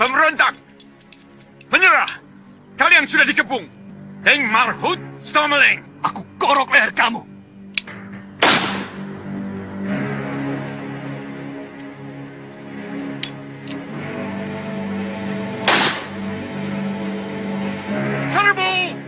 Pemberontak! Menyerah! Kalian sudah dikepung! Deng Marhut Stomeleng! Aku korok leher kamu! Serbu!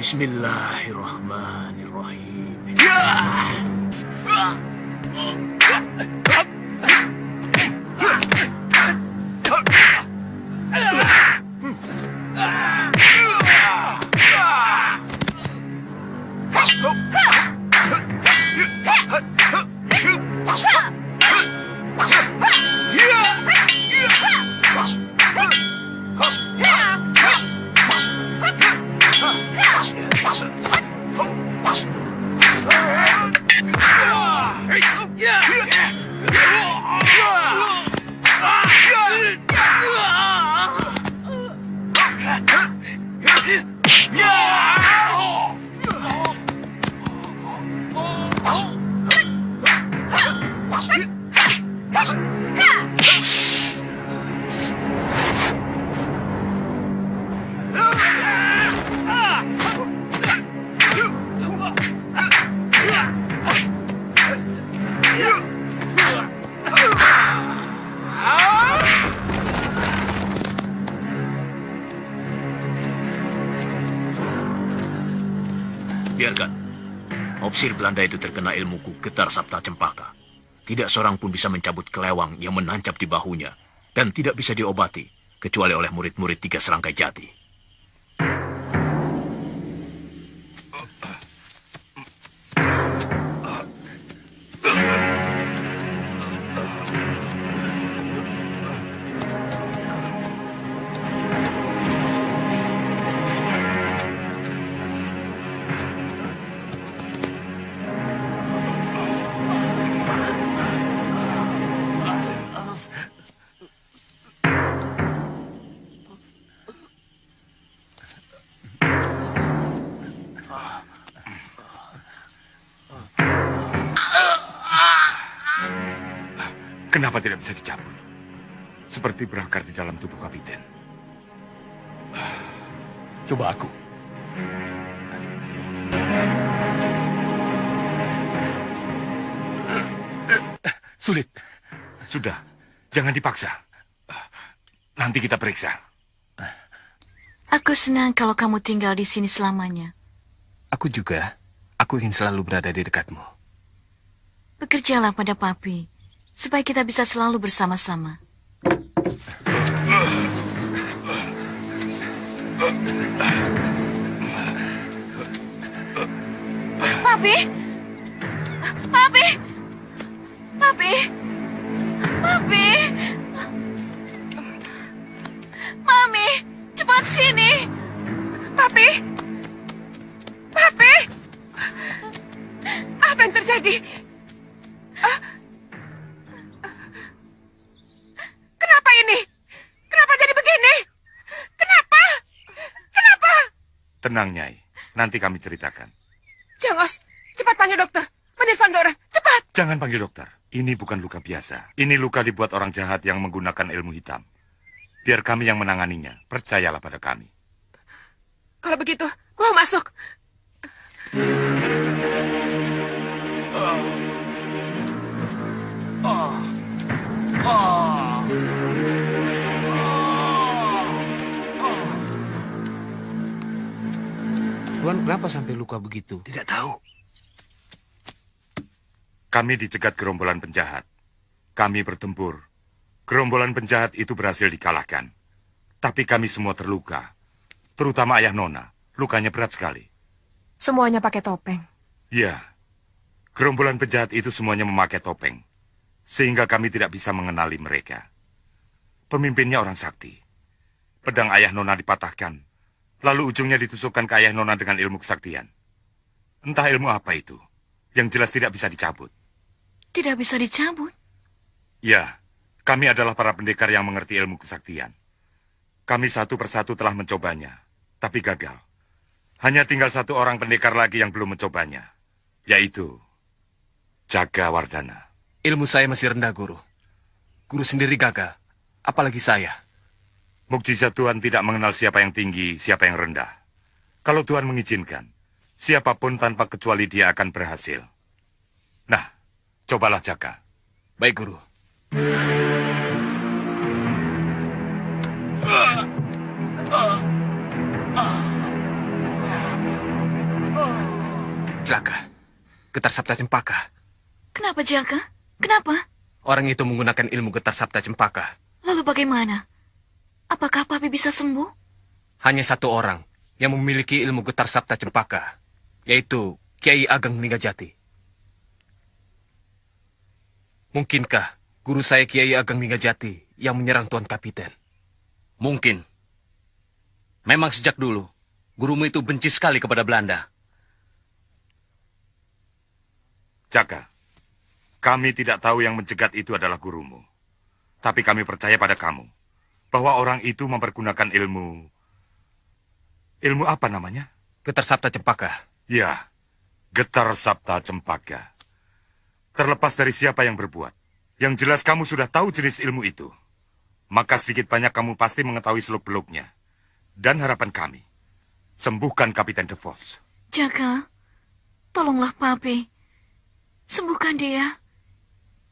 Bismillahirrahmanirrahim. Biarkan. Opsir Belanda itu terkena ilmuku Getar Sabta Cempaka. Tidak seorang pun bisa mencabut kelewang yang menancap di bahunya. Dan tidak bisa diobati, kecuali oleh murid-murid 3 serangkai jati. Kenapa tidak bisa dicabut? Seperti berakar di dalam tubuh kapiten. Coba aku. Sulit. Sudah, jangan dipaksa. Nanti kita periksa. Aku senang kalau kamu tinggal di sini selamanya. Aku juga. Aku ingin selalu berada di dekatmu. Bekerjalah pada Papi, supaya kita bisa selalu bersama-sama. Papi! Papi! Papi! Papi! Mami! Lihat sini. Papi! Papi! Apa yang terjadi? Ah. Kenapa ini? Kenapa jadi begini? Kenapa? Kenapa? Tenang, Nyai. Nanti kami ceritakan. Jangos, cepat panggil dokter. Panggil Vandora, cepat. Jangan panggil dokter. Ini bukan luka biasa. Ini luka dibuat orang jahat yang menggunakan ilmu hitam. Biar kami yang menanganinya. Percayalah pada kami. Kalau begitu, gua mau masuk. Tuan, kenapa sampai luka begitu? Tidak tahu. Kami dicegat gerombolan penjahat. Kami bertempur. Gerombolan penjahat itu berhasil dikalahkan. Tapi kami semua terluka. Terutama ayah Nona. Lukanya berat sekali. Semuanya pakai topeng. Ya, gerombolan penjahat itu semuanya memakai topeng. Sehingga kami tidak bisa mengenali mereka. Pemimpinnya orang sakti. Pedang ayah Nona dipatahkan. Lalu ujungnya ditusukkan ke ayah Nona dengan ilmu kesaktian. Entah ilmu apa itu. Yang jelas tidak bisa dicabut. Tidak bisa dicabut. Ya, kami adalah para pendekar yang mengerti ilmu kesaktian. Kami satu persatu telah mencobanya, tapi gagal. Hanya tinggal satu orang pendekar lagi yang belum mencobanya, yaitu Jaga Wardana. Ilmu saya masih rendah, Guru. Guru sendiri gagal, apalagi saya. Mukjizat Tuhan tidak mengenal siapa yang tinggi, siapa yang rendah. Kalau Tuhan mengizinkan, siapapun tanpa kecuali dia akan berhasil. Nah, cobalah Jaga. Baik, Guru. Celaka. Getar Sabta Cempaka. Kenapa, Jaga? Kenapa? Orang itu menggunakan ilmu Getar Sabta Cempaka. Lalu bagaimana? Apakah Papi bisa sembuh? Hanya satu orang yang memiliki ilmu Getar Sabta Cempaka, yaitu Kiai Ageng Ninggajati. Mungkinkah guru saya Kiai Ageng Ninggajati yang menyerang Tuan Kapiten? Mungkin. Memang sejak dulu, gurumu itu benci sekali kepada Belanda. Jaga, kami tidak tahu yang mencegat itu adalah gurumu. Tapi kami percaya pada kamu. Bahwa orang itu mempergunakan ilmu... Ilmu apa namanya? Getar Sabta Cempaka. Ya, Getar Sabta Cempaka. Terlepas dari siapa yang berbuat. Yang jelas kamu sudah tahu jenis ilmu itu. Maka sedikit banyak kamu pasti mengetahui seluk-beluknya. Dan harapan kami, sembuhkan Kapiten De Vos. Jaga, tolonglah Papi. Sembuhkan dia.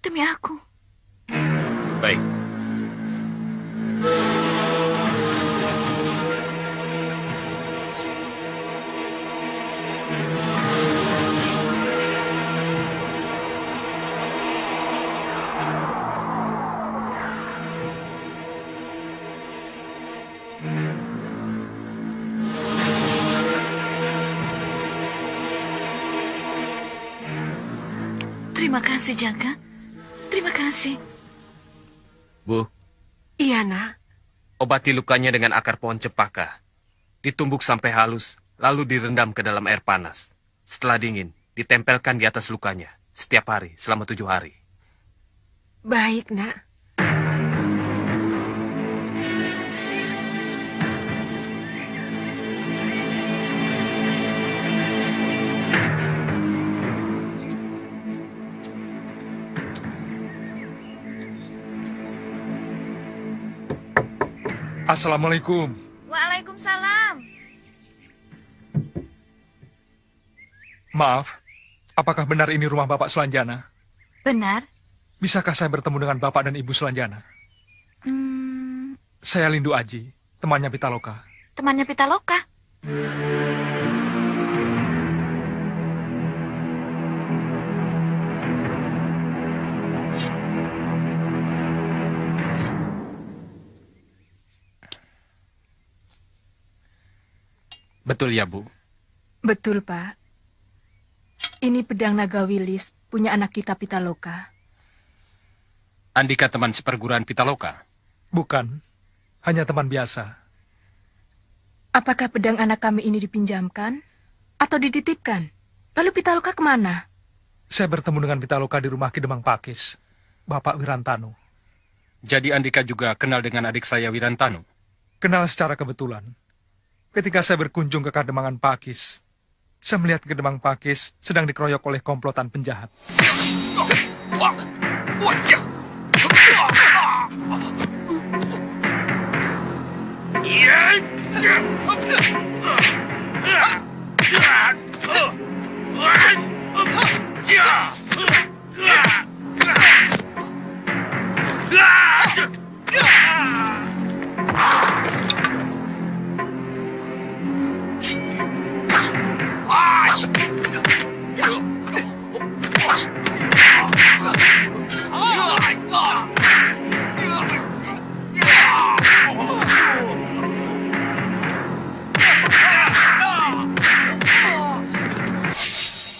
Demi aku. Baik. Terima kasih, Jaga. Terima kasih. Bu, Iya, nak. obati lukanya dengan akar pohon cempaka. Ditumbuk sampai halus, lalu direndam ke dalam air panas. Setelah dingin, ditempelkan di atas lukanya setiap hari selama 7 hari. Baik, nak. Assalamualaikum. Waalaikumsalam. Maaf, apakah benar ini rumah Bapak Sulanjana? Benar? Bisakah saya bertemu dengan Bapak dan Ibu Sulanjana? Saya Lindu Aji, temannya Pitaloka. Temannya Pitaloka. Betul ya, Bu? Betul, Pak. Ini pedang naga wilis punya anak kita Pitaloka. Andika teman seperguruan Pitaloka. Bukan, hanya teman biasa. Apakah pedang anak kami ini dipinjamkan atau dititipkan? Lalu Pitaloka kemana? Saya bertemu dengan Pitaloka di rumah Kidemang Pakis, Bapak Wirantanu. Jadi Andika juga kenal dengan adik saya Wirantanu? Kenal secara kebetulan. Ketika saya berkunjung ke Kademangan Pakis, saya melihat Kedemang Pakis sedang dikeroyok oleh komplotan penjahat.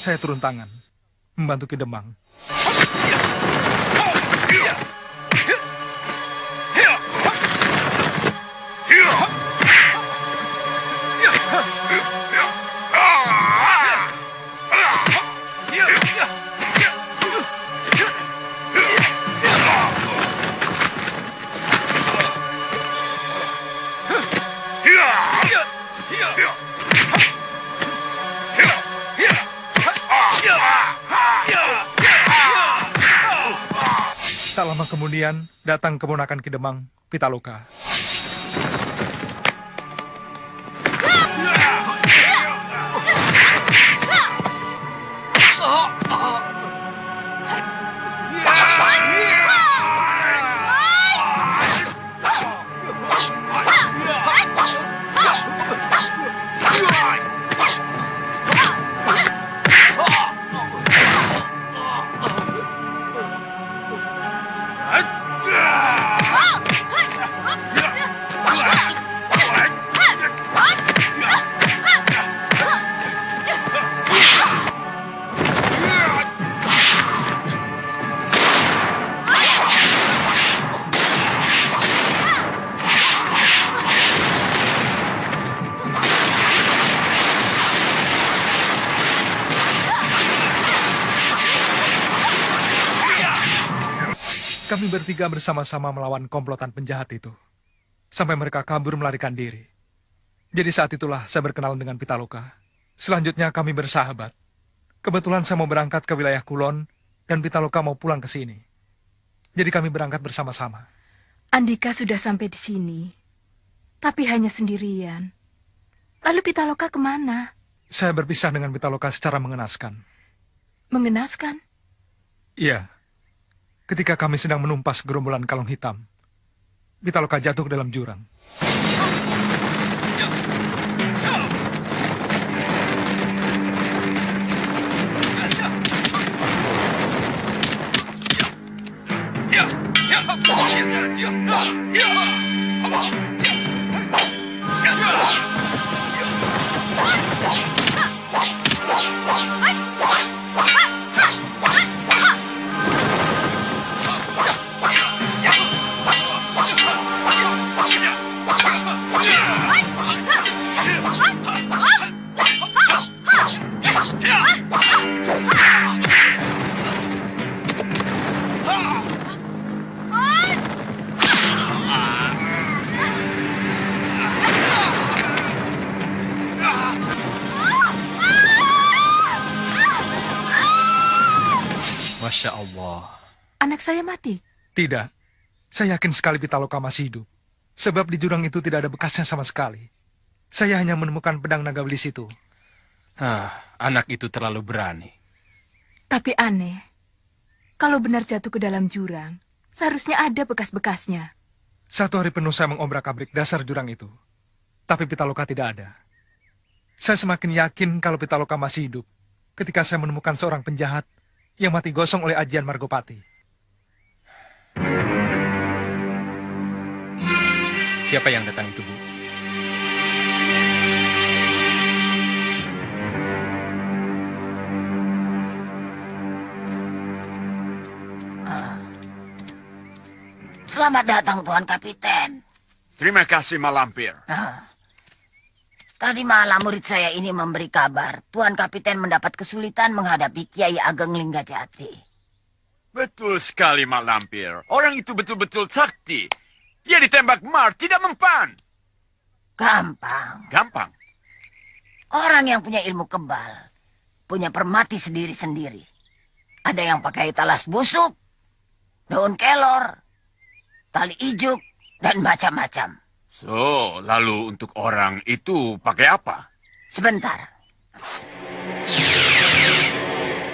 Saya turun tangan, membantu Kidemang. Tak lama kemudian, datang keponakan Kidemang, Pitaloka. Kami bertiga bersama-sama melawan komplotan penjahat itu. Sampai mereka kabur melarikan diri. Jadi saat itulah saya berkenalan dengan Pitaloka. Selanjutnya kami bersahabat. Kebetulan saya mau berangkat ke wilayah Kulon, dan Pitaloka mau pulang ke sini. Jadi kami berangkat bersama-sama. Andika sudah sampai di sini, tapi hanya sendirian. Lalu Pitaloka kemana? Saya berpisah dengan Pitaloka secara mengenaskan. Mengenaskan? Iya. Ketika kami sedang menumpas gerombolan kalung hitam, Pitaloka jatuh ke dalam jurang. Masya Allah. Anak saya mati. Tidak. Saya yakin sekali Pitaloka masih hidup. Sebab di jurang itu tidak ada bekasnya sama sekali. Saya hanya menemukan pedang naga belis itu. Anak itu terlalu berani. Tapi aneh. Kalau benar jatuh ke dalam jurang, seharusnya ada bekas-bekasnya. Satu hari penuh saya mengobrak-abrik dasar jurang itu. Tapi Pitaloka tidak ada. Saya semakin yakin kalau Pitaloka masih hidup ketika saya menemukan seorang penjahat yang mati gosong oleh ajian Margopati. Siapa yang datang itu, Bu? Selamat datang, Tuan Kapiten. Terima kasih, Malampir. Tadi malam murid saya ini memberi kabar, Tuan Kapiten mendapat kesulitan menghadapi Kiai Ageng Linggajati. Betul sekali, Mak Lampir. Orang itu betul-betul sakti. Dia ditembak Mar, tidak mempan. Gampang. Gampang. Orang yang punya ilmu kebal, punya permati sendiri-sendiri. Ada yang pakai talas busuk, daun kelor, tali ijuk, dan macam-macam. So, lalu untuk orang itu pakai apa? Sebentar.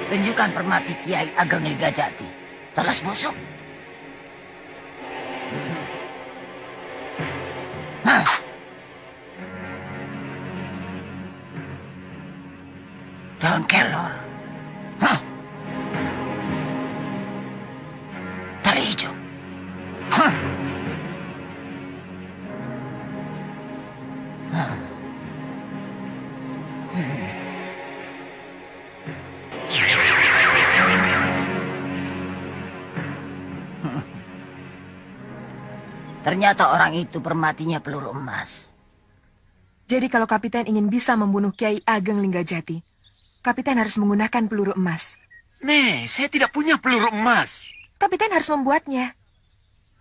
Tunjukkan permati Kiai Ageng Linggajati. Talas busuk. Hah. Daun kelor. Hah. Tali hijau. Hah. Ternyata orang itu permatinya peluru emas. Jadi kalau Kapiten ingin bisa membunuh Kiai Ageng Linggajati, Kapiten harus menggunakan peluru emas. Saya tidak punya peluru emas. Kapiten harus membuatnya.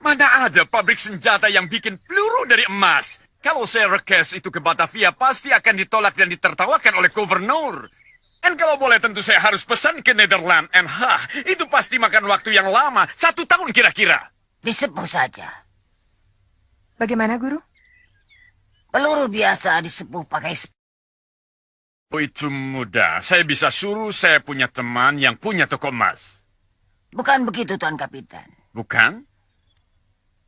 Mana ada pabrik senjata yang bikin peluru dari emas? Kalau saya request itu ke Batavia, pasti akan ditolak dan ditertawakan oleh gubernur. Dan kalau boleh tentu saya harus pesan ke Nederland. Itu pasti makan waktu yang lama, 1 tahun kira-kira. Disepuh saja. Bagaimana, Guru? Peluru biasa disepuh pakai Itu mudah. Saya bisa suruh saya punya teman yang punya toko emas. Bukan begitu, Tuan Kapiten. Bukan?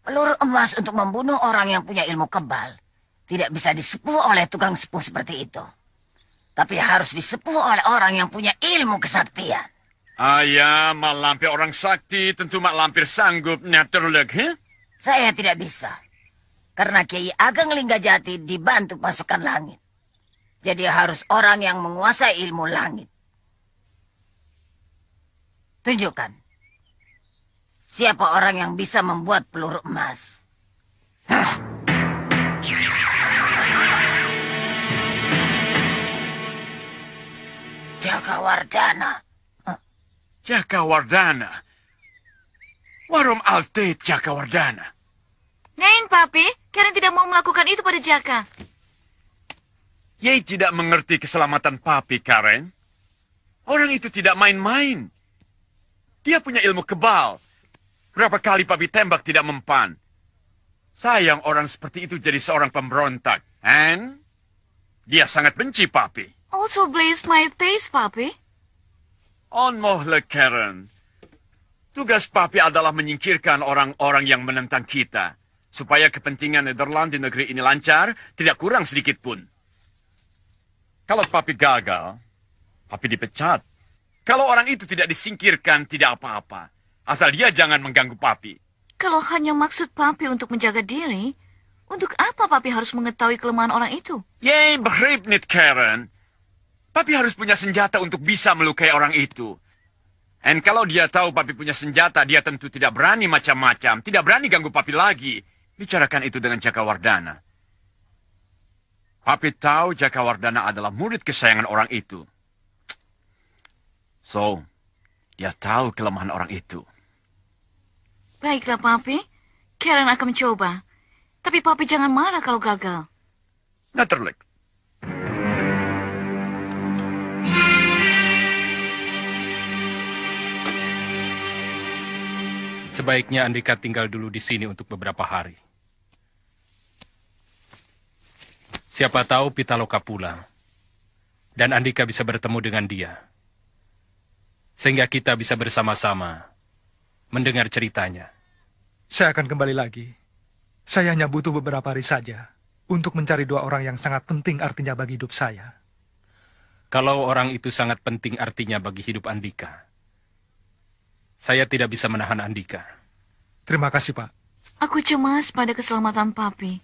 Peluru emas untuk membunuh orang yang punya ilmu kebal tidak bisa disepuh oleh tukang sepuh seperti itu. Tapi harus disepuh oleh orang yang punya ilmu kesaktian. Ya, Mak Lampir orang sakti, tentu Mak Lampir sanggup naturleg, Saya tidak bisa. Karena Kiai Ageng Linggajati dibantu pasukan langit. Jadi harus orang yang menguasai ilmu langit. Tunjukkan. Siapa orang yang bisa membuat peluru emas? Jakawardana. Jakawardana. Warum Alte Jakawardana? Nein, Papi. Karen tidak mau melakukan itu pada Jaka. Yei tidak mengerti keselamatan papi, Karen. Orang itu tidak main-main. Dia punya ilmu kebal. Berapa kali papi tembak tidak mempan. Sayang orang seperti itu jadi seorang pemberontak. And dia sangat benci papi. Also blaze my taste, Papi. Onmohle, Karen. Tugas papi adalah menyingkirkan orang-orang yang menentang kita. Supaya kepentingan Nederland di negeri ini lancar, tidak kurang sedikit pun. Kalau papi gagal, papi dipecat. Kalau orang itu tidak disingkirkan, tidak apa-apa. Asal dia jangan mengganggu papi. Kalau hanya maksud Papi untuk menjaga diri, untuk apa Papi harus mengetahui kelemahan orang itu? Yey, begrijp niet, Karen. Papi harus punya senjata untuk bisa melukai orang itu. Dan kalau dia tahu papi punya senjata, dia tentu tidak berani macam-macam. Tidak berani ganggu papi lagi. Bicarakan itu dengan Jakawardana. Papi tahu Jakawardana adalah murid kesayangan orang itu. So, dia tahu kelemahan orang itu. Baiklah, Papi. Karen akan mencoba. Tapi Papi jangan marah kalau gagal. Natuurlijk. Sebaiknya Andika tinggal dulu di sini untuk beberapa hari. Siapa tahu Pitaloka pulang. Dan Andika bisa bertemu dengan dia. Sehingga kita bisa bersama-sama mendengar ceritanya. Saya akan kembali lagi. Saya hanya butuh beberapa hari saja untuk mencari 2 orang yang sangat penting artinya bagi hidup saya. Kalau orang itu sangat penting artinya bagi hidup Andika, saya tidak bisa menahan Andika. Terima kasih, Pak. Aku cemas pada keselamatan Papi.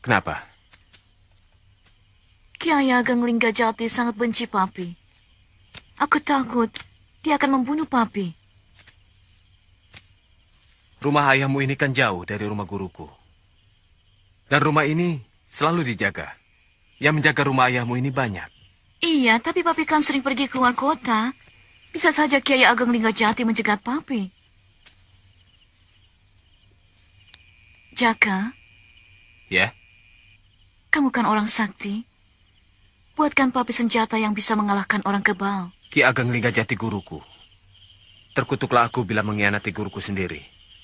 Kenapa? Kiai Ageng Linggajati sangat benci Papi. Aku takut dia akan membunuh Papi. Rumah ayahmu ini kan jauh dari rumah guruku. Dan rumah ini selalu dijaga. Yang menjaga rumah ayahmu ini banyak. Iya, tapi papi kan sering pergi keluar kota. Bisa saja Kiai Ageng Linggajati mencegat papi. Jaka, Ya, kamu kan orang sakti. Buatkan papi senjata yang bisa mengalahkan orang kebal. Ki Ageng Linggajati guruku. Terkutuklah aku bila mengkhianati guruku sendiri.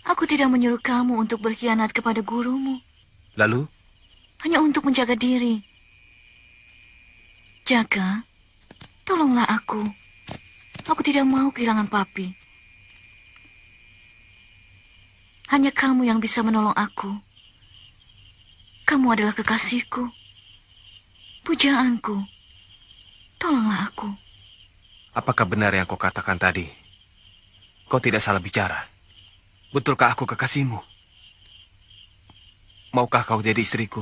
Aku tidak menyuruh kamu untuk berkhianat kepada gurumu. Lalu, Hanya untuk menjaga diri. Jaka, tolonglah aku. Aku tidak mau kehilangan papi. Hanya kamu yang bisa menolong aku. Kamu adalah kekasihku. Pujaanku. Tolonglah aku. apakah benar yang kau katakan tadi? Kau tidak salah bicara. Betulkah aku kekasihmu? Maukah kau jadi istriku?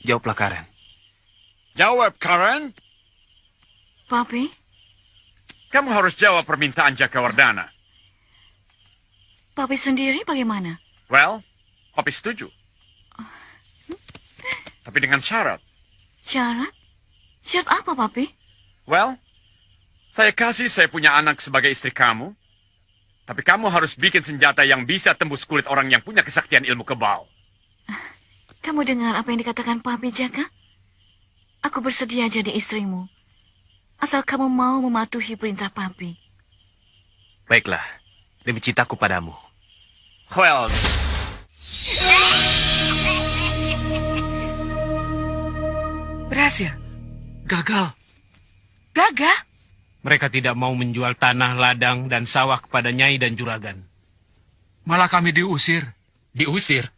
Jawablah, Karen. Jawab, Karen. Papi, Kamu harus jawab permintaan Jakawardana. papi sendiri bagaimana? Well, Papi setuju. Tapi dengan syarat. Syarat? Syarat apa, papi? Well, saya kasih saya punya anak sebagai istri kamu. Tapi kamu harus bikin senjata yang bisa tembus kulit orang yang punya kesaktian ilmu kebal. Kamu dengar apa yang dikatakan papi, Jaka? Aku bersedia jadi istrimu. Asal kamu mau mematuhi perintah papi. Baiklah, demi cintaku padamu. Well, Berhasil. Gagal. Gagal. Mereka tidak mau menjual tanah, ladang, dan sawah kepada Nyai dan Juragan. Malah kami diusir. Diusir?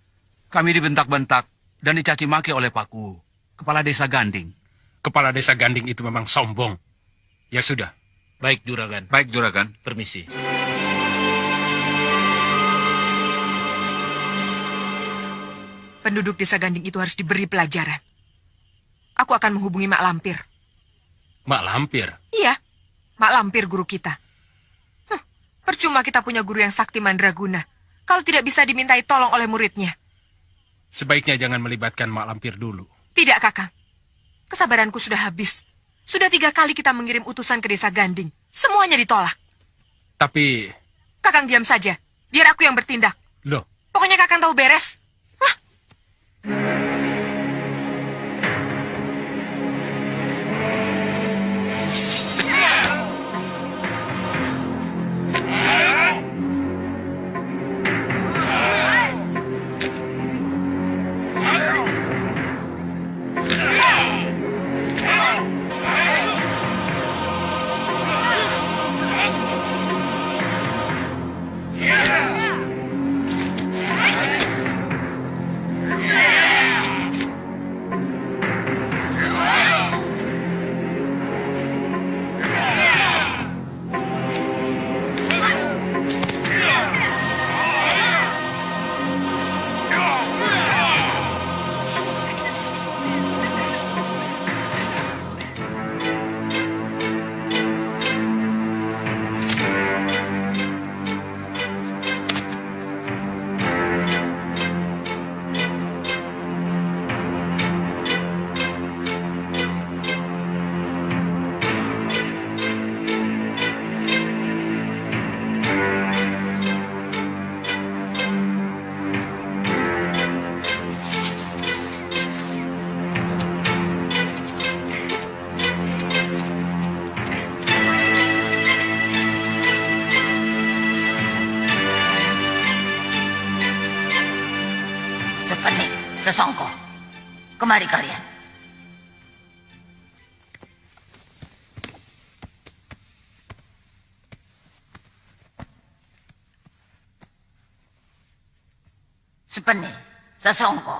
Kami dibentak-bentak dan dicaci maki oleh Paku, kepala desa Ganding. Kepala desa Ganding itu memang sombong. Ya sudah. Baik, Juragan. Baik, Juragan. Permisi. Penduduk desa Ganding itu harus diberi pelajaran. Aku akan menghubungi Mak Lampir. Mak Lampir? Iya, Mak Lampir guru kita. Percuma kita punya guru yang sakti mandraguna kalau tidak bisa dimintai tolong oleh muridnya. Sebaiknya jangan melibatkan Mak Lampir dulu. Tidak, Kakang. Kesabaranku sudah habis. Sudah 3 kali kita mengirim utusan ke desa Ganding. Semuanya ditolak. Tapi... Kakang diam saja. Biar aku yang bertindak. Loh, Pokoknya Kakang tahu beres. Sepeni, sesongko. Kemari kalian. Sepeni, sesongko.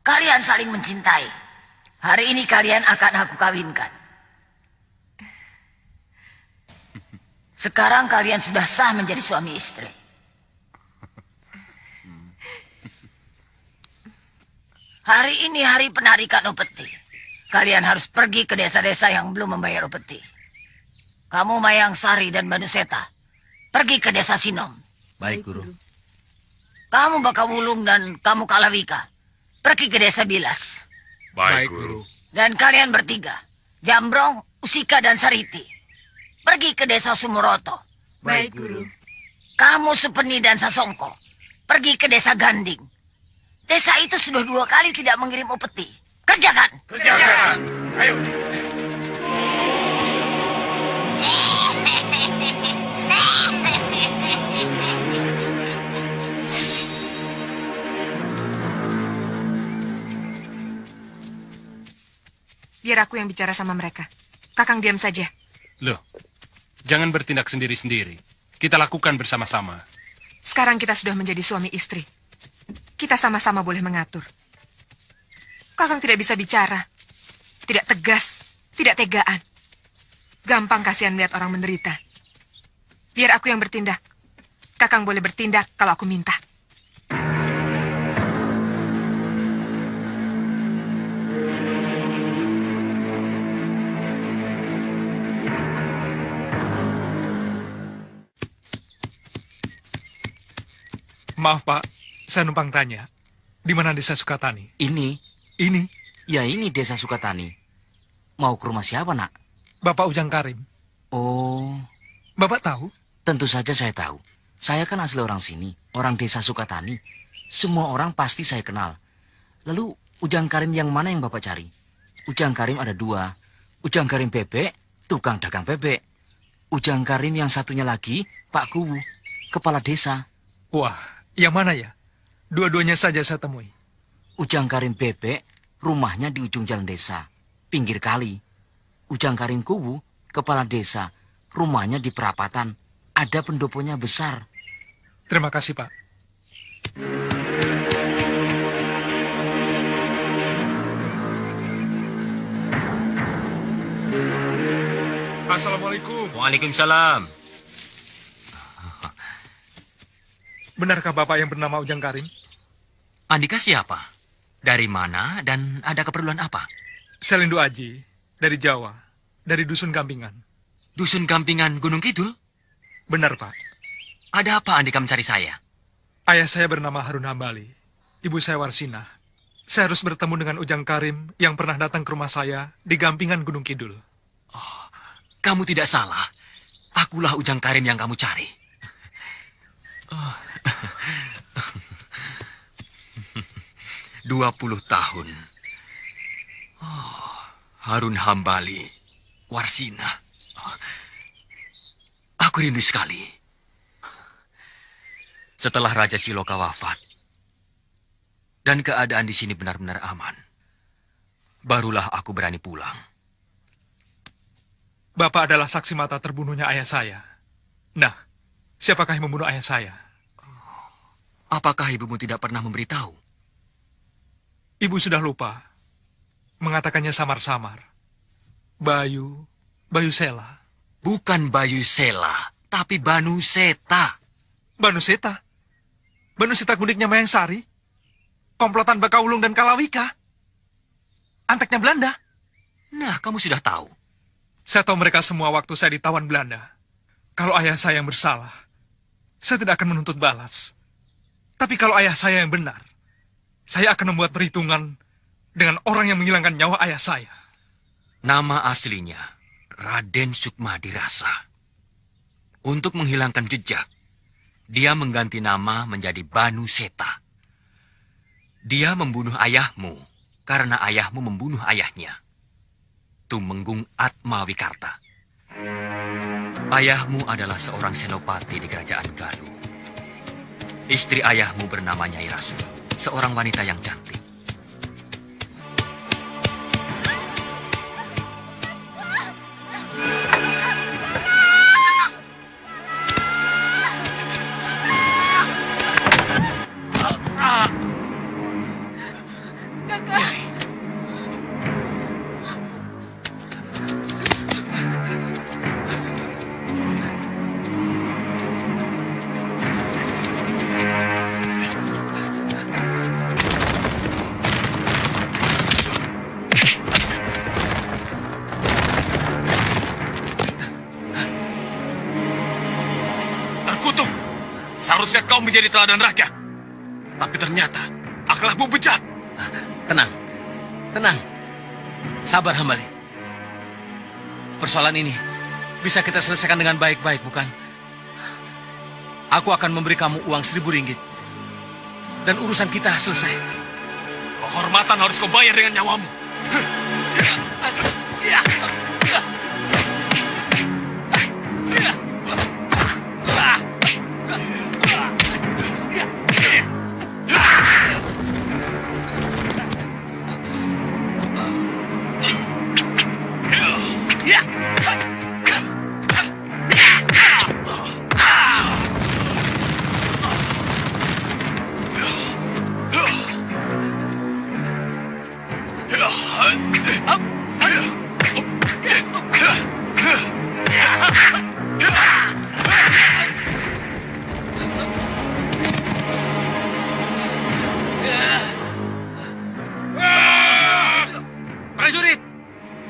Kalian saling mencintai. Hari ini kalian akan aku kawinkan. Sekarang kalian sudah sah menjadi suami istri. Hari ini hari penarikan upeti. Kalian harus pergi ke desa-desa yang belum membayar upeti. Kamu Mayang Sari dan Manuseta, pergi ke desa Sinom. baik, Guru. Kamu Bakawulung dan kamu Kalawika, pergi ke desa Bilas. Baik, Guru. Dan kalian bertiga, Jambrong, Usika, dan Sariti, pergi ke desa Sumuroto. Baik, Guru. Kamu Supeni dan Sasongko, pergi ke desa Ganding. Desa itu sudah 2 kali tidak mengirim upeti. Kerjakan! Kerjakan! Ayo. Biar aku yang bicara sama mereka. Kakang diam saja. Loh, jangan bertindak sendiri-sendiri. Kita lakukan bersama-sama. Sekarang kita sudah menjadi suami istri. Kita sama-sama boleh mengatur. Kakang tidak bisa bicara. Tidak tegas, tidak tegaan. Gampang kasihan melihat orang menderita. Biar aku yang bertindak. Kakang boleh bertindak kalau aku minta. Maaf, Pak. Saya numpang tanya. Di mana desa Sukatani? Ini? Ini. Ya ini desa Sukatani. Mau ke rumah siapa, nak? Bapak Ujang Karim. Oh, Bapak tahu? tentu saja saya tahu. Saya kan asli orang sini, orang desa Sukatani. Semua orang pasti saya kenal. Lalu, Ujang Karim yang mana yang Bapak cari? Ujang Karim ada 2. Ujang Karim bebek, tukang dagang bebek. Ujang Karim yang satunya lagi, Pak Kuwu, kepala desa. Wah, yang mana ya? Dua-duanya saja saya temui. Ujang Karim bebek, rumahnya di ujung jalan desa, pinggir kali. Ujang Karim Kuwu, kepala desa, rumahnya di perapatan, ada pendoponya besar. Terima kasih, Pak. Assalamualaikum. Waalaikumsalam. Benarkah Bapak yang bernama Ujang Karim? Andika siapa? Dari mana dan ada keperluan apa? Selindo Aji, dari Jawa, dari Dusun Gampingan. Dusun Gampingan Gunung Kidul? Benar, Pak. Ada apa Andika mencari saya? Ayah saya bernama Harun Hambali. Ibu saya Warsina. Saya harus bertemu dengan Ujang Karim yang pernah datang ke rumah saya di Gampingan Gunung Kidul. Kamu tidak salah. Akulah Ujang Karim yang kamu cari. 20 tahun. Harun Hambali, Warsina. Aku rindu sekali. Setelah Raja Siloka wafat, dan keadaan di sini benar-benar aman, barulah aku berani pulang. Bapak adalah saksi mata terbunuhnya ayah saya. Nah, siapakah yang membunuh ayah saya? Apakah ibumu tidak pernah memberitahu? Ibu sudah lupa. Mengatakannya samar-samar. Bayu Sela. Bukan Bayu Sela, tapi Banu Seta. Banu Seta? Banu Seta gundiknya Mayang Sari? Komplotan Bakaulung dan Kalawika? Anteknya Belanda? Nah, kamu sudah tahu. Saya tahu mereka semua waktu saya ditawan Belanda. Kalau ayah saya yang bersalah, saya tidak akan menuntut balas. Tapi kalau ayah saya yang benar, saya akan membuat perhitungan dengan orang yang menghilangkan nyawa ayah saya. Nama aslinya Raden Sukmadirasa. Untuk menghilangkan jejak, dia mengganti nama menjadi Banu Seta. Dia membunuh ayahmu karena ayahmu membunuh ayahnya. Tumenggung Atmawikarta. Ayahmu adalah seorang senopati di kerajaan Galuh. Istri ayahmu bernama Nyai Rasmi, seorang wanita yang cantik. Seharusnya kau menjadi teladan rakyat. Tapi ternyata akhlakmu bejat. Tenang. Tenang. Sabar, Hambali. Persoalan ini bisa kita selesaikan dengan baik-baik, bukan? Aku akan memberi kamu uang 1.000 ringgit. Dan urusan kita selesai. Kehormatan harus kau bayar dengan nyawamu. Prajurit,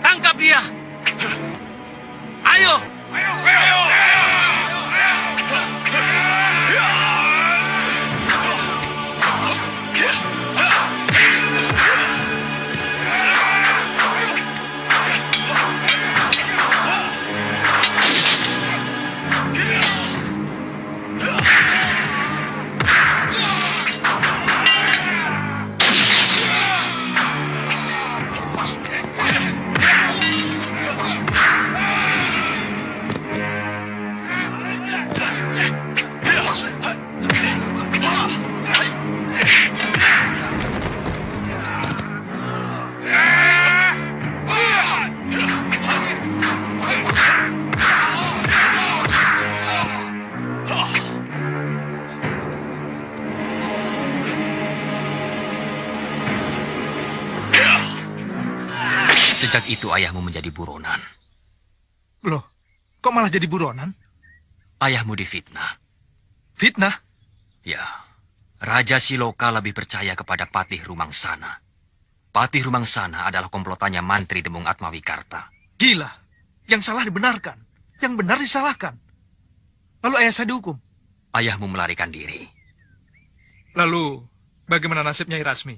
tangkap dia. Ayo. Sejak itu ayahmu menjadi buronan. Loh, kok malah jadi buronan? Ayahmu difitnah. Fitnah? Ya, Raja Siloka lebih percaya kepada Patih Rumangsana. Patih Rumangsana adalah komplotannya Mantri Demung Atmawikarta. Gila, yang salah dibenarkan, yang benar disalahkan. Lalu ayah saya dihukum. Ayahmu melarikan diri. Lalu, bagaimana nasibnya Irasmi?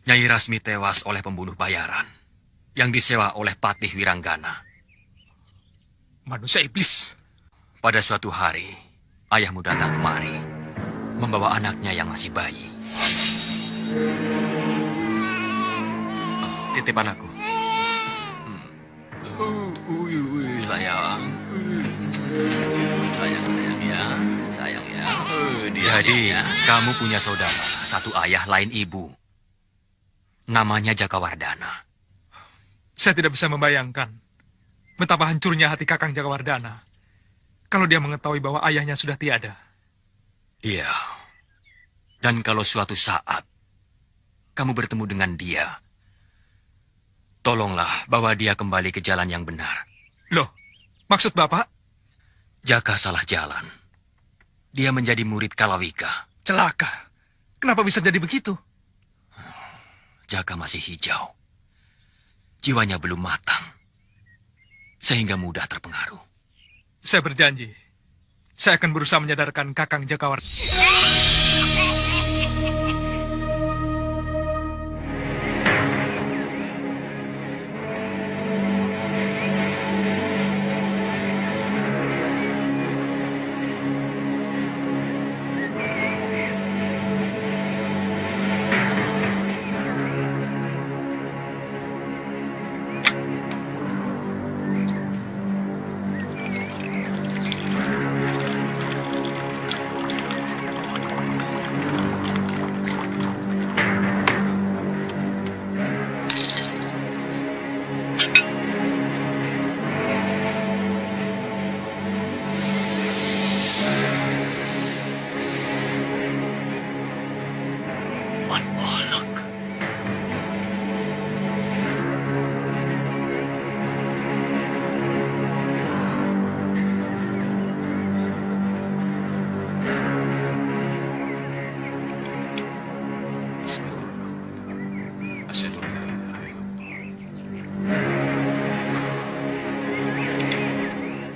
Nyai Rasmi tewas oleh pembunuh bayaran yang disewa oleh Patih Wiranggana. Manusia iblis. Pada suatu hari, ayahmu datang kemari, membawa anaknya yang masih bayi. Titipan aku. Sayang. Sayang ya. Sayang ya. Jadi, kamu punya saudara, satu ayah lain ibu. Namanya Jakawardana. Saya tidak bisa membayangkan betapa hancurnya hati Kakang Jakawardana kalau dia mengetahui bahwa ayahnya sudah tiada. Iya. Dan kalau suatu saat kamu bertemu dengan dia, tolonglah bawa dia kembali ke jalan yang benar. Loh, maksud Bapak? Jaka salah jalan. Dia menjadi murid Kalawika. Celaka. Kenapa bisa jadi begitu? Jaka masih hijau. Jiwanya belum matang. Sehingga mudah terpengaruh. Saya berjanji. Saya akan berusaha menyadarkan Kakang Jakawardana.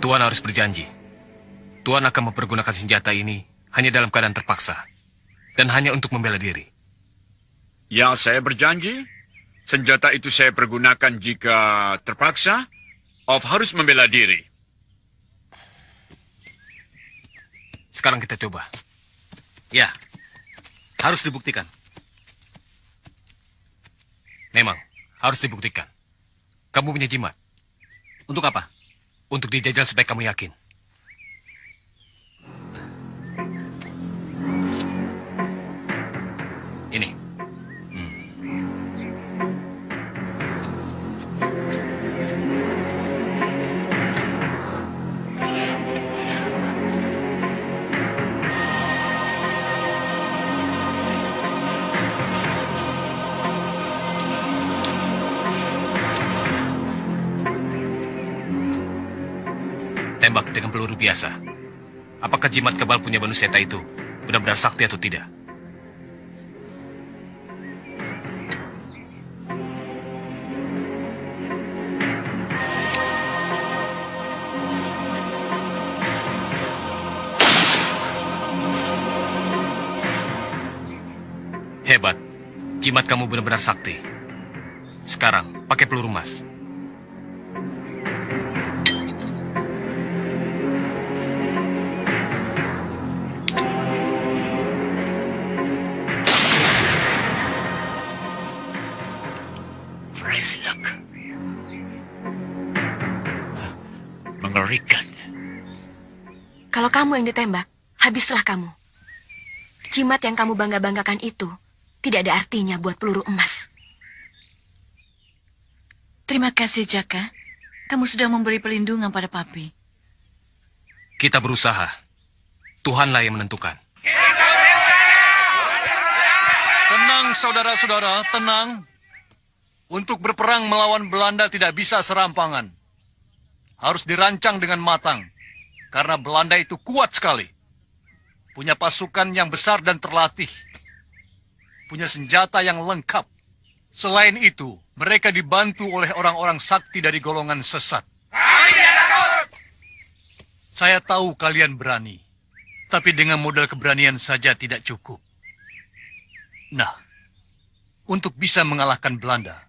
Tuan harus berjanji. Tuan akan mempergunakan senjata ini hanya dalam keadaan terpaksa. Dan hanya untuk membela diri. Ya, saya berjanji. Senjata itu saya pergunakan jika terpaksa. Of harus membela diri. Sekarang kita coba. Ya, harus dibuktikan. Memang, harus dibuktikan. Kamu punya jimat. Untuk apa? Untuk dijajal supaya kamu yakin. Ini. Tembak dengan peluru biasa. Apakah jimat kebal punya Banuseta itu benar-benar sakti atau tidak? Hebat. Jimat kamu benar-benar sakti. Sekarang, pakai peluru emas. Fresh luck. Mengerikan. Kalau kamu yang ditembak, habislah kamu. Jimat yang kamu bangga-banggakan itu tidak ada artinya buat peluru emas. Terima kasih, Jaka. Kamu sudah memberi perlindungan pada Papi. Kita berusaha. Tuhanlah yang menentukan. Tenang, saudara-saudara, tenang. Untuk berperang melawan Belanda tidak bisa serampangan. Harus dirancang dengan matang. Karena Belanda itu kuat sekali. Punya pasukan yang besar dan terlatih. Punya senjata yang lengkap. Selain itu, mereka dibantu oleh orang-orang sakti dari golongan sesat. Saya tahu kalian berani. Tapi dengan modal keberanian saja tidak cukup. Nah, untuk bisa mengalahkan Belanda,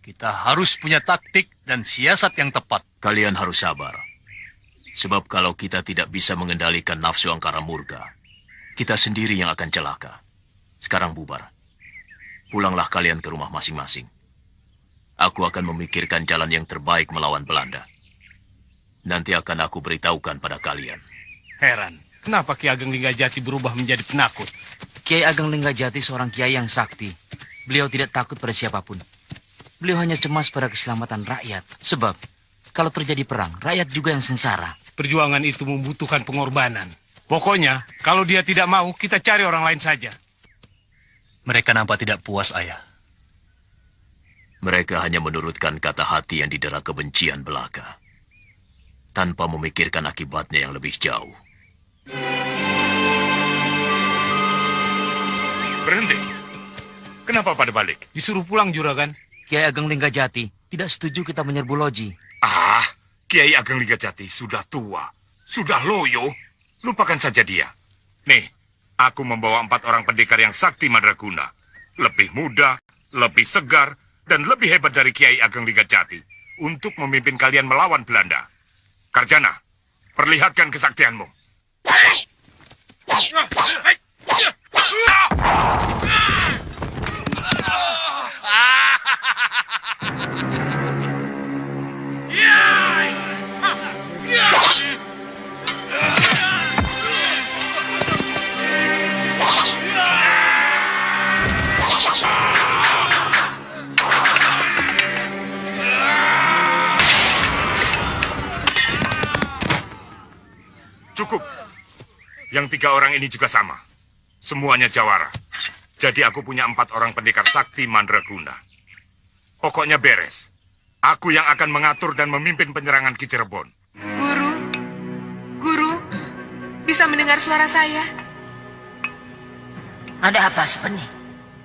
kita harus punya taktik dan siasat yang tepat. Kalian harus sabar. Sebab kalau kita tidak bisa mengendalikan nafsu angkara murka, kita sendiri yang akan celaka. Sekarang bubar. Pulanglah kalian ke rumah masing-masing. Aku akan memikirkan jalan yang terbaik melawan Belanda. Nanti akan aku beritahukan pada kalian. Heran, kenapa Ki Ageng Linggajati berubah menjadi penakut? Kiai Ageng Linggajati seorang kiai yang sakti. Beliau tidak takut pada siapapun. Beliau hanya cemas pada keselamatan rakyat. Sebab, kalau terjadi perang, rakyat juga yang sengsara. Perjuangan itu membutuhkan pengorbanan. Pokoknya, kalau dia tidak mau, kita cari orang lain saja. Mereka nampak tidak puas, Ayah. Mereka hanya menurutkan kata hati yang didera kebencian belaka, tanpa memikirkan akibatnya yang lebih jauh. Berhenti. Kenapa pada balik? Disuruh pulang, Juragan. Kiai Ageng Linggajati tidak setuju kita menyerbu loji. Ah, Kiai Ageng Linggajati sudah tua, sudah loyo. Lupakan saja dia. Nih, aku membawa 4 orang pendekar yang sakti Mandraguna. Lebih muda, lebih segar, dan lebih hebat dari Kiai Ageng Linggajati untuk memimpin kalian melawan Belanda. Karjana, perlihatkan kesaktianmu. Cukup. Yang 3 orang ini juga sama. Semuanya jawara. Jadi aku punya 4 orang pendekar sakti Mandraguna. Pokoknya beres. Aku yang akan mengatur dan memimpin penyerangan Ki Cirebon. Guru, bisa mendengar suara saya? Ada apa, Sepeni?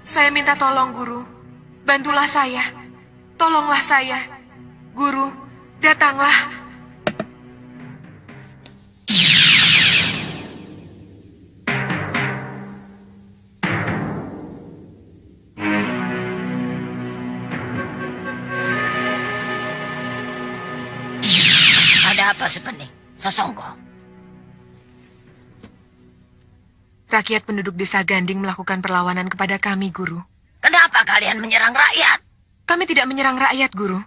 Saya minta tolong, Guru. Bantulah saya. Tolonglah saya. Guru, datanglah. Siapa Supeni? Sosongko. Rakyat penduduk desa Ganding melakukan perlawanan kepada kami, Guru. Kenapa kalian menyerang rakyat? Kami tidak menyerang rakyat, Guru.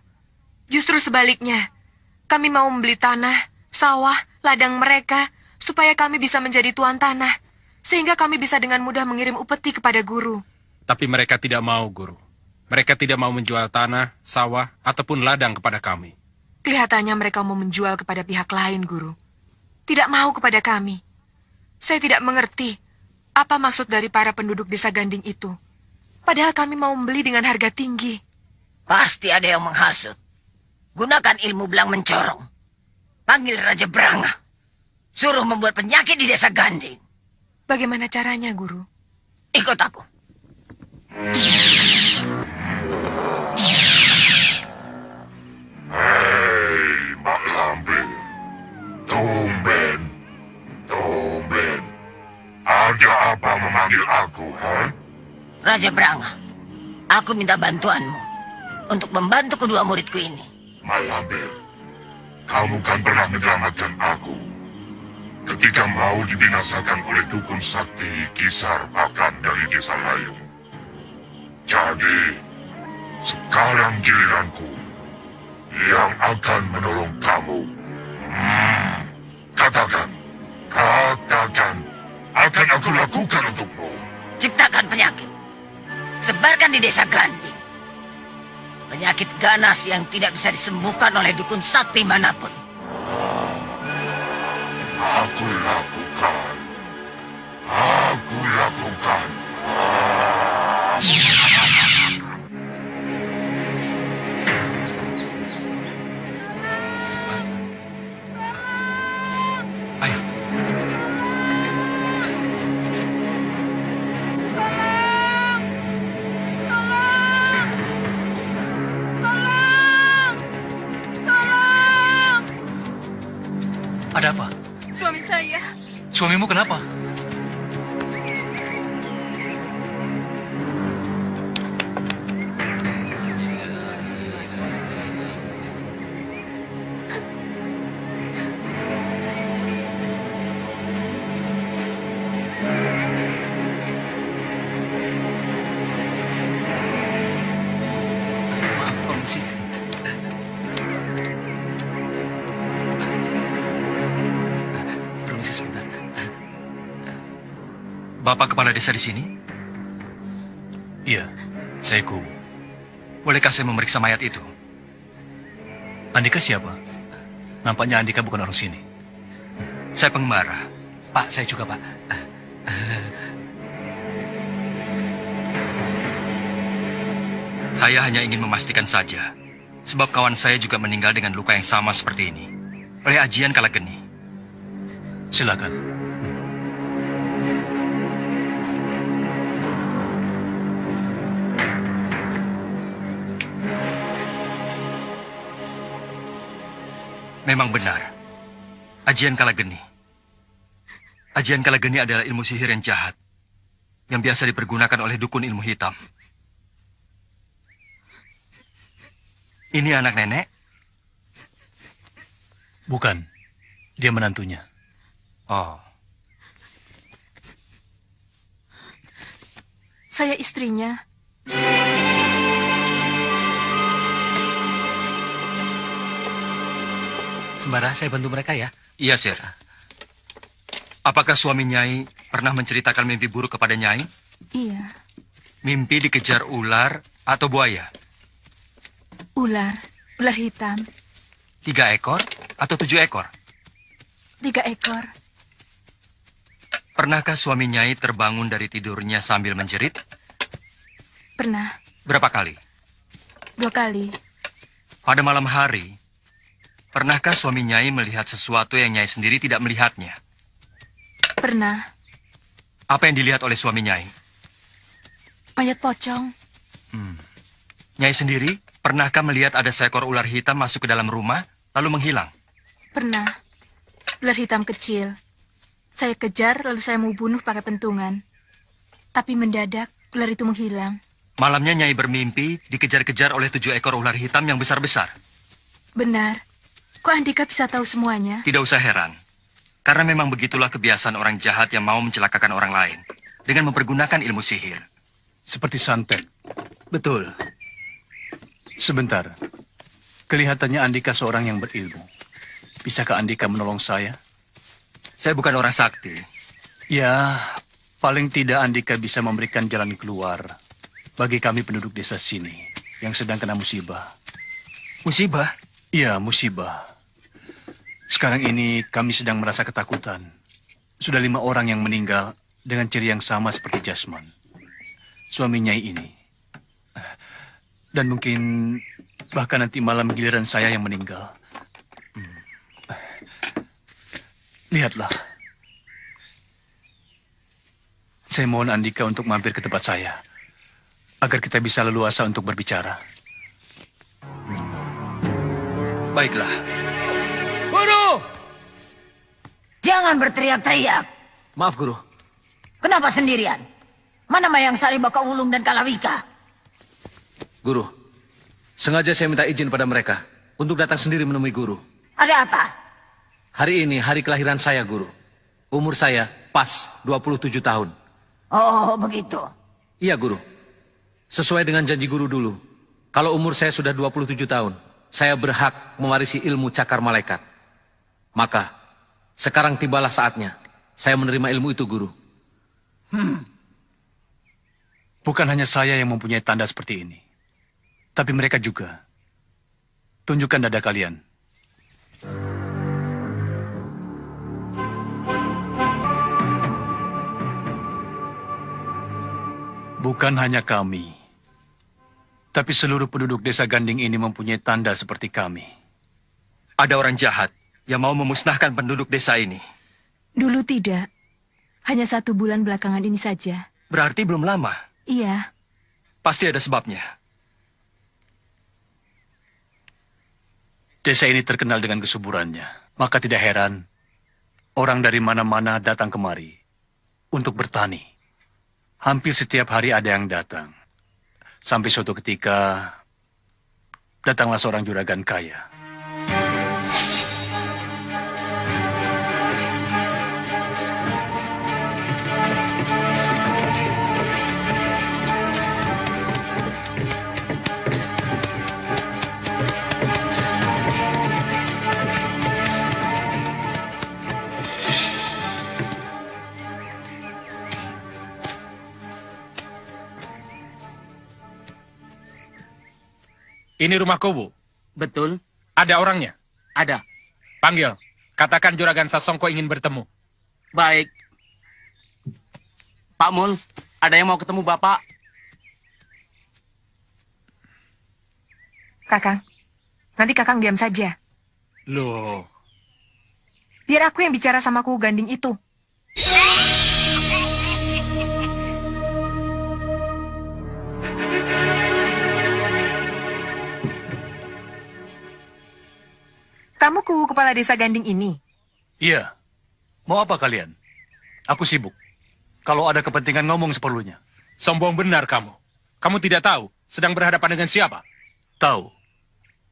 Justru sebaliknya, kami mau membeli tanah, sawah, ladang mereka, supaya kami bisa menjadi tuan tanah, sehingga kami bisa dengan mudah mengirim upeti kepada Guru. Tapi mereka tidak mau, Guru. Mereka tidak mau menjual tanah, sawah, ataupun ladang kepada kami. Kelihatannya mereka mau menjual kepada pihak lain, Guru. Tidak mau kepada kami. Saya tidak mengerti apa maksud dari para penduduk desa Ganding itu. Padahal kami mau membeli dengan harga tinggi. Pasti ada yang menghasut. Gunakan ilmu belang mencorong. Panggil Raja Branga. Suruh membuat penyakit di desa Ganding. Bagaimana caranya, Guru? Ikut aku. Hei, Mak Lampir. Tumben. Ada apa memanggil aku, ha? Raja Branga, aku minta bantuanmu untuk membantu kedua muridku ini. Mak Lampir, kamu kan pernah menyelamatkan aku ketika mau dibinasakan oleh dukun sakti Kisar Pakan dari desa Layung. Jadi, sekarang giliranku yang akan menolong kamu. Katakan, akan aku lakukan untukmu. Ciptakan penyakit. Sebarkan di desa Ganding. Penyakit ganas yang tidak bisa disembuhkan oleh dukun sakti manapun. Aku lakukan. Ada apa? Suami saya. Suamimu kenapa? Maaf, permisi. Permisi sebentar. Bapak kepala desa di sini? Iya, saya Kubu. Bolehkah saya memeriksa mayat itu? Andika siapa? Nampaknya Andika bukan orang sini. Saya pengembara. Pak, saya juga, Pak. Saya hanya ingin memastikan saja. Sebab kawan saya juga meninggal dengan luka yang sama seperti ini. Oleh ajian Kalageni. Silakan. Memang benar. Ajian Kalageni. Ajian Kalageni adalah ilmu sihir yang jahat. Yang biasa dipergunakan oleh dukun ilmu hitam. Ini anak nenek? Bukan. Dia menantunya. Oh. Saya istrinya. Sembara, saya bantu mereka ya. Iya, Sir. Apakah suami Nyai pernah menceritakan mimpi buruk kepada Nyai? Iya. Mimpi dikejar ular atau buaya? Ular hitam. 3 ekor atau 7 ekor? 3 ekor. Pernahkah suami Nyai terbangun dari tidurnya sambil menjerit? Pernah. Berapa kali? 2 kali. Pada malam hari, pernahkah suami Nyai melihat sesuatu yang Nyai sendiri tidak melihatnya? Pernah. Apa yang dilihat oleh suami Nyai? Mayat pocong. Nyai sendiri, pernahkah melihat ada seekor ular hitam masuk ke dalam rumah, lalu menghilang? Pernah. Ular hitam kecil. Saya kejar, lalu saya mau bunuh pakai pentungan. Tapi mendadak, ular itu menghilang. Malamnya Nyai bermimpi dikejar-kejar oleh 7 ekor ular hitam yang besar-besar. Benar. Kok Andika bisa tahu semuanya? Tidak usah heran. Karena memang begitulah kebiasaan orang jahat yang mau mencelakakan orang lain dengan mempergunakan ilmu sihir. Seperti santet. Betul. Sebentar. Kelihatannya Andika seorang yang berilmu. Bisakah Andika menolong saya? Saya bukan orang sakti. Ya, paling tidak Andika bisa memberikan jalan keluar bagi kami penduduk desa sini yang sedang kena musibah. Musibah? Iya, musibah. Sekarang ini kami sedang merasa ketakutan. Sudah 5 orang yang meninggal dengan ciri yang sama seperti Jasman. Suami Nyai ini. Dan mungkin bahkan nanti malam giliran saya yang meninggal. Lihatlah. Saya mohon Andika untuk mampir ke tempat saya. Agar kita bisa leluasa untuk berbicara. Baiklah. Guru! Jangan berteriak-teriak. Maaf, Guru. Kenapa sendirian? Mana Mayang Sari, Baka Wulung, dan Kalawika? Guru, sengaja saya minta izin pada mereka untuk datang sendiri menemui Guru. Ada apa? Hari ini hari kelahiran saya, Guru. Umur saya pas 27 tahun. Oh, begitu. Iya, Guru. Sesuai dengan janji Guru dulu. Kalau umur saya sudah 27 tahun, saya berhak mewarisi ilmu cakar malaikat. Maka, sekarang tibalah saatnya saya menerima ilmu itu, Guru. Bukan hanya saya yang mempunyai tanda seperti ini. Tapi mereka juga. Tunjukkan dada kalian. Bukan hanya kami. Tapi seluruh penduduk desa Ganding ini mempunyai tanda seperti kami. Ada orang jahat yang mau memusnahkan penduduk desa ini. Dulu tidak. Hanya 1 bulan belakangan ini saja. Berarti belum lama. Iya. Pasti ada sebabnya. Desa ini terkenal dengan kesuburannya. Maka tidak heran orang dari mana-mana datang kemari untuk bertani. Hampir setiap hari ada yang datang. Sampai suatu ketika, datanglah seorang juragan kaya. Ini rumahku, Bu. Betul. Ada orangnya? Ada. Panggil. Katakan Juragan Sasongko ingin bertemu. Baik. Pak Mul, ada yang mau ketemu Bapak. Kakang, nanti Kakang diam saja. Loh, Biar aku yang bicara sama Kuku Ganding itu. Kamu Kuku kepala desa Ganding ini? Iya. Mau apa kalian? Aku sibuk. Kalau ada kepentingan ngomong seperlunya. sombong benar kamu. Kamu tidak tahu sedang berhadapan dengan siapa? Tahu.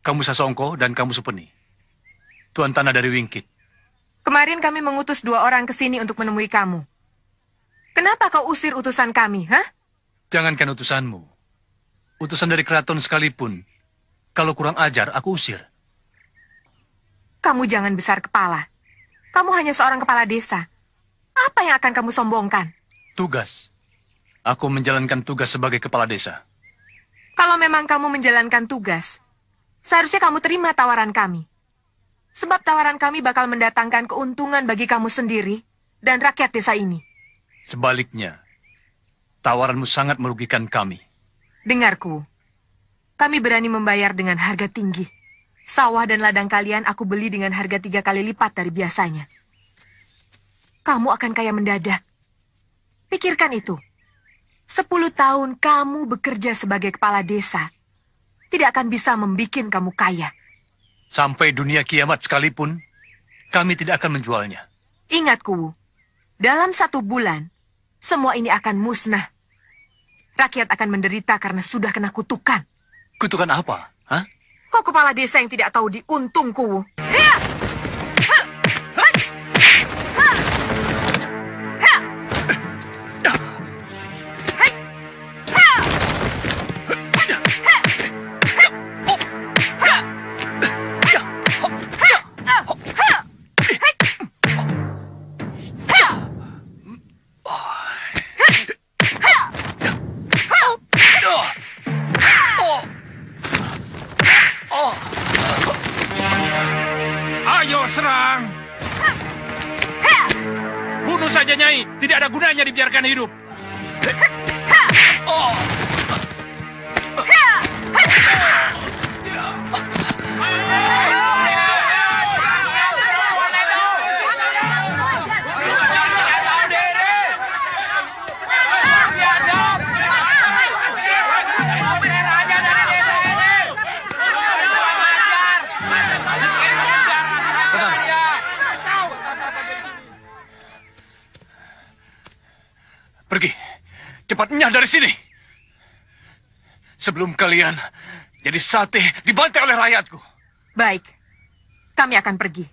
Kamu Sasongko dan kamu Supeni. Tuan Tanah dari Wingkit. Kemarin kami mengutus 2 orang ke sini untuk menemui kamu. Kenapa kau usir utusan kami, hah? Jangankan utusanmu. Utusan dari keraton sekalipun. Kalau kurang ajar, aku usir. Kamu jangan besar kepala. Kamu hanya seorang kepala desa. Apa yang akan kamu sombongkan? Tugas. Aku menjalankan tugas sebagai kepala desa. Kalau memang kamu menjalankan tugas, seharusnya kamu terima tawaran kami. Sebab tawaran kami bakal mendatangkan keuntungan bagi kamu sendiri dan rakyat desa ini. Sebaliknya, tawaranmu sangat merugikan kami. Dengarku, kami berani membayar dengan harga tinggi. Sawah dan ladang kalian aku beli dengan harga 3 kali lipat dari biasanya. Kamu akan kaya mendadak. Pikirkan itu. 10 tahun kamu bekerja sebagai kepala desa, tidak akan bisa membuat kamu kaya. Sampai dunia kiamat sekalipun, kami tidak akan menjualnya. Ingat, Kuwu, dalam 1 bulan, semua ini akan musnah. Rakyat akan menderita karena sudah kena kutukan. Kutukan apa? Hah? Kau kepala desa yang tidak tahu diuntung, Kuwu. Hia! Nyai. Tidak ada gunanya dibiarkan hidup. Oh. Pergi. Cepatnya dari sini. Sebelum kalian jadi sate dibantai oleh rakyatku. Baik, kami akan pergi.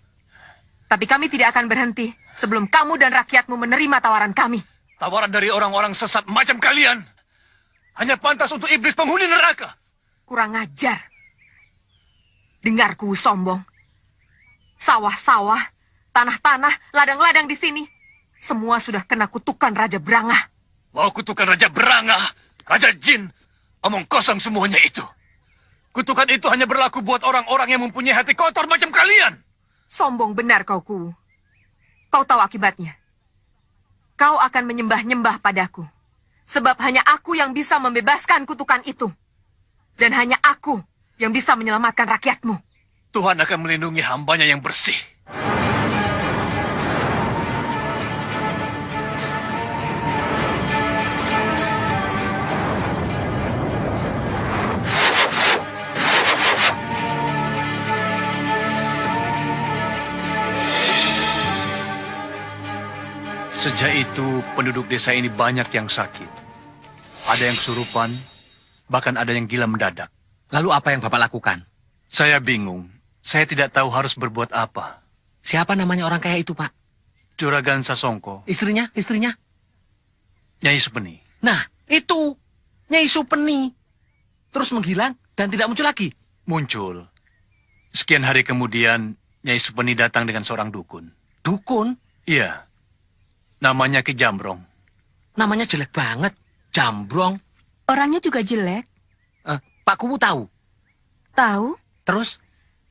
Tapi kami tidak akan berhenti sebelum kamu dan rakyatmu menerima tawaran kami. Tawaran dari orang-orang sesat macam kalian hanya pantas untuk iblis penghuni neraka. Kurang ajar. Dengarku sombong. Sawah-sawah, tanah-tanah, ladang-ladang di sini. Semua sudah kena kutukan Raja Brangah. Mau kutukan Raja Brangah, Raja Jin, omong kosong semuanya itu. Kutukan itu hanya berlaku buat orang-orang yang mempunyai hati kotor macam kalian. Sombong benar kau, Ku. Kau tahu akibatnya. Kau akan menyembah-nyembah padaku. Sebab hanya aku yang bisa membebaskan kutukan itu. Dan hanya aku yang bisa menyelamatkan rakyatmu. Tuhan akan melindungi hambanya yang bersih. Sejak itu, penduduk desa ini banyak yang sakit. Ada yang kesurupan, bahkan ada yang gila mendadak. Lalu apa yang Bapak lakukan? Saya bingung. Saya tidak tahu harus berbuat apa. Siapa namanya orang kaya itu, Pak? Juragan Sasongko. Istrinya? Nyai Supeni. Nah, itu. Nyai Supeni. Terus menghilang dan tidak muncul lagi. Muncul. Sekian hari kemudian, Nyai Supeni datang dengan seorang dukun. Dukun? Iya. Namanya Ki Jambrong. Namanya jelek banget. Jambrong. Orangnya juga jelek. Pak Kuwu tahu? Tahu? Terus?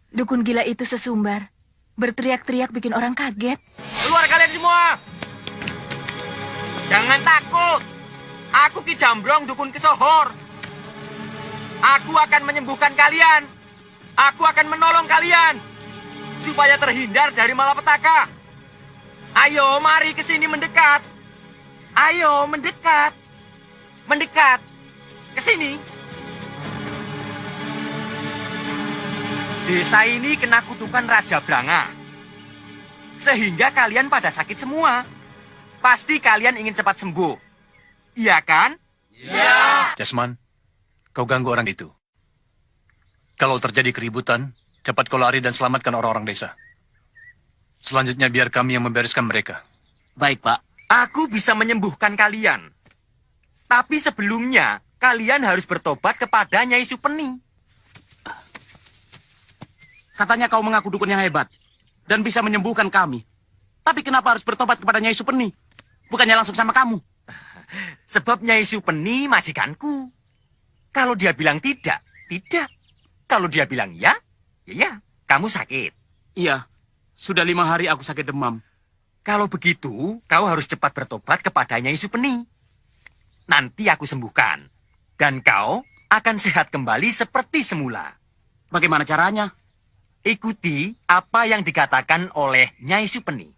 Dukun gila itu sesumbar. Berteriak-teriak bikin orang kaget. Keluar kalian semua! Jangan takut. Aku Ki Jambrong, dukun kesohor. Aku akan menyembuhkan kalian. Aku akan menolong kalian. Supaya terhindar dari malapetaka. Ayo, mari ke sini mendekat. Ayo, mendekat. Mendekat. Ke sini. Desa ini kena kutukan Raja Brangah. Sehingga kalian pada sakit semua. Pasti kalian ingin cepat sembuh. Iya kan? Iya. Jasman, kau ganggu orang itu. Kalau terjadi keributan, cepat kau lari dan selamatkan orang-orang desa. Selanjutnya biar kami yang membereskan mereka. Baik, Pak. Aku bisa menyembuhkan kalian. Tapi sebelumnya, kalian harus bertobat kepada Nyai Supeni. Katanya kau mengaku dukun yang hebat dan bisa menyembuhkan kami. Tapi kenapa harus bertobat kepada Nyai Supeni? Bukannya langsung sama kamu? Sebab Nyai Supeni majikanku. Kalau dia bilang tidak, tidak. Kalau dia bilang ya, ya. Kamu sakit. Iya. Sudah 5 hari aku sakit demam. Kalau begitu, kau harus cepat bertobat kepada Nyai Supeni. Nanti aku sembuhkan. Dan kau akan sehat kembali seperti semula. Bagaimana caranya? Ikuti apa yang dikatakan oleh Nyai Supeni.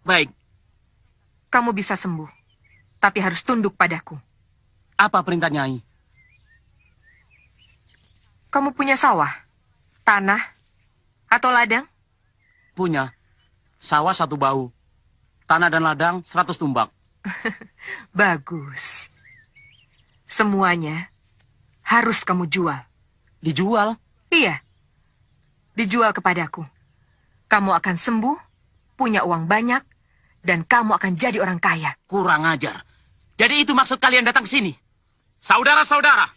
Baik. Kamu bisa sembuh. Tapi harus tunduk padaku. Apa perintah Nyai? Kamu punya sawah? Tanah? Atau ladang? Punya. Sawah 1 bau. Tanah dan ladang 100 tumbak. Bagus. Semuanya harus kamu jual. Dijual? Iya. Dijual kepadaku. Kamu akan sembuh, punya uang banyak, dan kamu akan jadi orang kaya. Kurang ajar. Jadi itu maksud kalian datang ke sini? Saudara-saudara,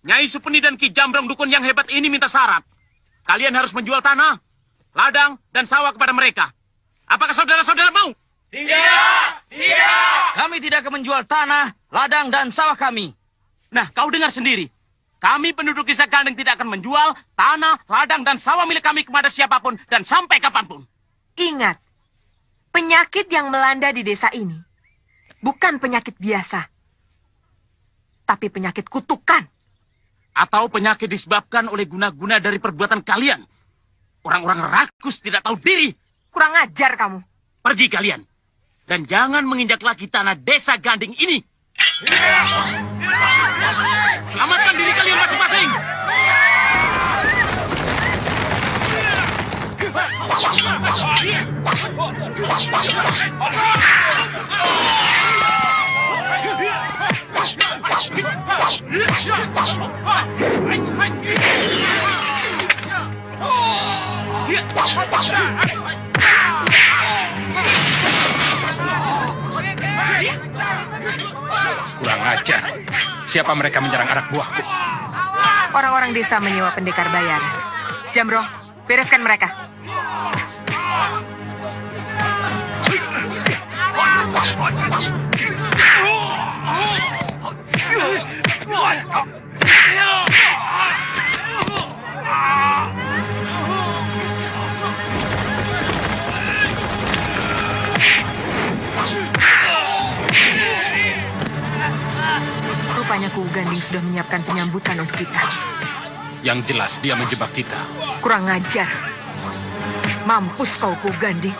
Nyai Supeni dan Ki Jambrong dukun yang hebat ini minta syarat. Kalian harus menjual tanah, ladang, dan sawah kepada mereka. Apakah saudara-saudara mau? Tidak! Tidak! Kami tidak akan menjual tanah, ladang, dan sawah kami. Nah, kau dengar sendiri. Kami penduduk desa Gandeng tidak akan menjual tanah, ladang, dan sawah milik kami kepada siapapun dan sampai kapanpun. Ingat, penyakit yang melanda di desa ini bukan penyakit biasa, tapi penyakit kutukan. Atau penyakit disebabkan oleh guna-guna dari perbuatan kalian. Orang-orang rakus tidak tahu diri. Kurang ajar kamu. Pergi kalian. Dan jangan menginjak lagi tanah desa Ganding ini. Selamatkan diri kalian masing-masing. Kurang ajar. Siapa mereka menyerang anak buahku? Orang-orang desa menyewa pendekar bayar. Jamrong, bereskan mereka. Rupanya Kuku Ganding sudah menyiapkan penyambutan untuk kita. Yang jelas dia menjebak kita. Kurang ajar. Mampus kau Kuku Ganding.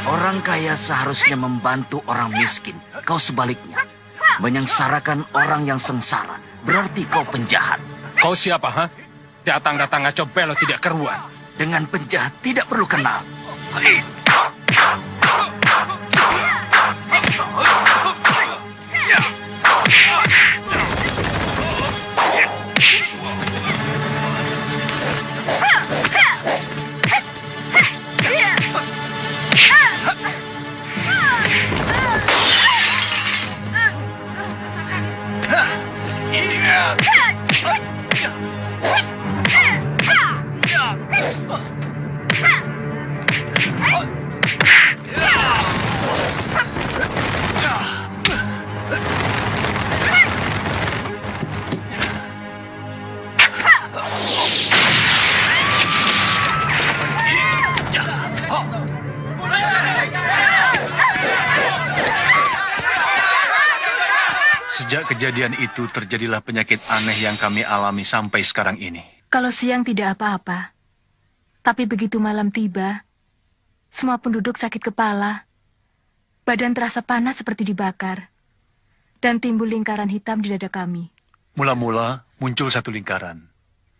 Orang kaya seharusnya membantu orang miskin. Kau sebaliknya, menyengsarakan orang yang sengsara. Berarti kau penjahat. Kau siapa, ha? Datang-datang ngaco belo tidak keruan. Dengan penjahat tidak perlu kenal. Sejak kejadian itu terjadilah penyakit aneh yang kami alami sampai sekarang ini. Kalau siang tidak apa-apa, tapi begitu malam tiba, semua penduduk sakit kepala, badan terasa panas seperti dibakar, dan timbul lingkaran hitam di dada kami. Mula-mula muncul satu lingkaran.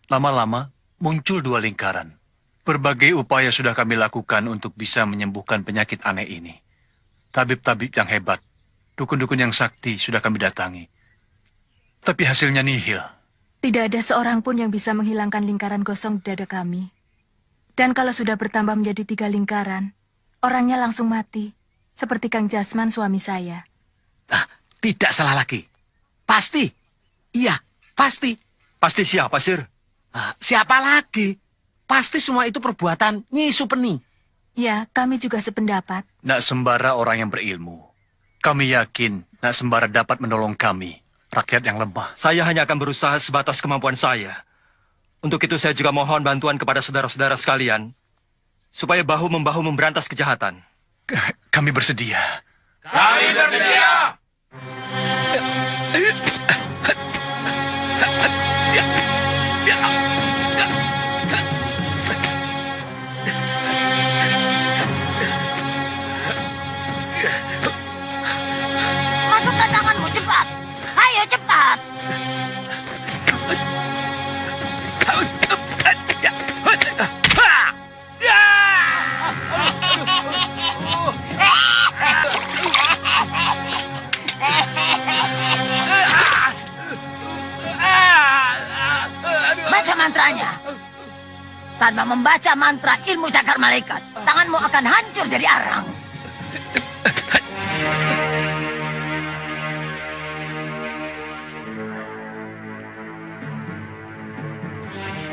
Lama-lama muncul dua lingkaran. Berbagai upaya sudah kami lakukan untuk bisa menyembuhkan penyakit aneh ini. Tabib-tabib yang hebat, dukun-dukun yang sakti sudah kami datangi. Tapi hasilnya nihil. Tidak ada seorang pun yang bisa menghilangkan lingkaran gosong di dada kami. Dan kalau sudah bertambah menjadi 3 lingkaran, orangnya langsung mati. Seperti Kang Jasman suami saya. Tidak salah lagi. Pasti. Iya, pasti. Pasti siapa, Sir? Siapa lagi? Pasti semua itu perbuatan Nyi Supeni. Ya, kami juga sependapat. Nak Sembara orang yang berilmu. Kami yakin Nak Sembara dapat menolong kami, rakyat yang lemah. Saya hanya akan berusaha sebatas kemampuan saya. Untuk itu saya juga mohon bantuan kepada saudara-saudara sekalian, supaya bahu-membahu memberantas kejahatan. Kami bersedia. Kami bersedia. Masukkan tanganmu cepat. Ayo cepat. Baca mantranya. Tanpa membaca mantra ilmu cakar malaikat, tanganmu akan hancur jadi arang.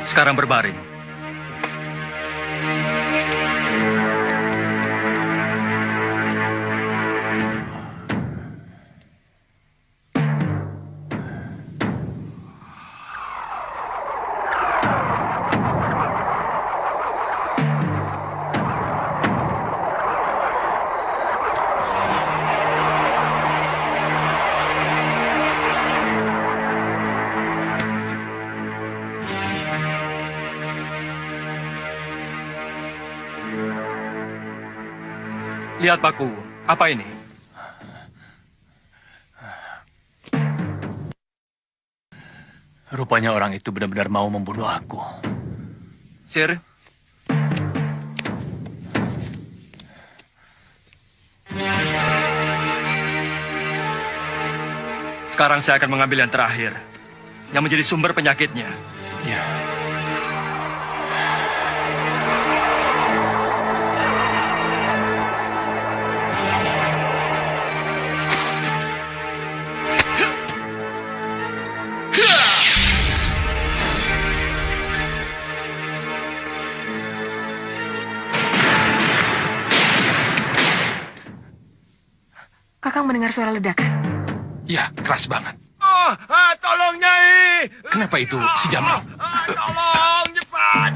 Sekarang berbaring. Lihat Paku, apa ini? Rupanya orang itu benar-benar mau membunuh aku. Sir, sekarang saya akan mengambil yang terakhir, yang menjadi sumber penyakitnya. Ya. Kakang mendengar suara ledakan. Ya, keras banget. Tolong Nyai. Kenapa itu si Jamrong? Tolong cepat.